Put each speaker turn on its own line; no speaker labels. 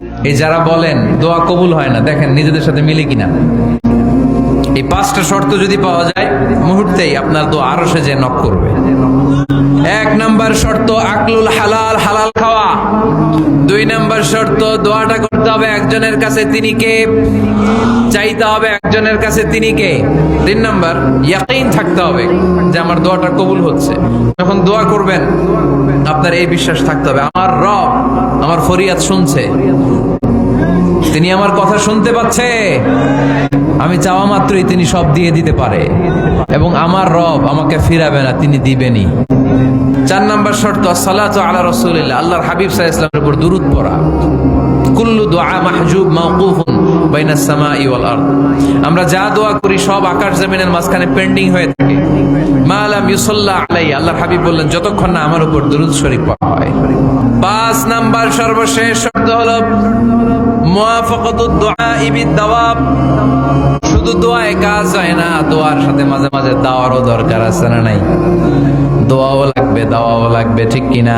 এই যারা বলেন দোয়া কবুল হয় না, দেখেন নিজেদের সাথে মিলে কিনা। এই 5টা শর্ত যদি পাওয়া যায়, মুহূর্তেই আপনার দোয়া আরশে যে নক করবে। 1 নাম্বার শর্ত আকলুল হালাল, হালাল খাওয়া। 2 নাম্বার শর্ত দোয়াটা করতে হবে একজনের কাছে, তিনি কে? চাইতে হবে একজনের কাছে, তিনি কে? 3 নাম্বার ইয়াকিন থাকতে হবে যে আমার দোয়াটা কবুল হচ্ছে। যখন দোয়া করবেন আপনার এই বিশ্বাস থাকতে হবে, আমার রব আমার ফরিয়াদ শুনছে, তিনি আমার কথা শুনতে পাচ্ছে, আমি চাওয়া মাত্রই তিনি সব দিয়ে দিতে পারে, এবং আমার রব আমাকে ফিরাবে না, তিনি দিবেনই। 4 নাম্বার শর্ত সালাতু আলা রাসূলিল্লাহ, আল্লাহর হাবিব সাল্লাল্লাহু আলাইহি ওয়াসাল্লামের উপর দুরূদ পড়া। কুল্লু দুআ মাহজুব মাওকুফুন বাইনাস সামাই ওয়াল আরদ, আমরা যা দোয়া করি সব আকাশ জমিনের মাঝখানে পেন্ডিং হয়ে থাকে। মা লাম ইউসাল্লা আলাইহি, আল্লাহর হাবিব বললেন যতক্ষণ না আমার উপর দুরূদ শরীফ পড়া হয়। 5 নাম্বার সর্বশেষ শর্ত হলো মুওয়াফাকাতুদ দুআ বিদ-দাওয়াব, শুধু দোয়ায় কাজ হয় না, দোয়ার সাথে মাঝে মাঝে দাওয়ারও দরকার আছে না নাই? দোয়াও লাগবে, দাওয়াও লাগবে, ঠিক কিনা?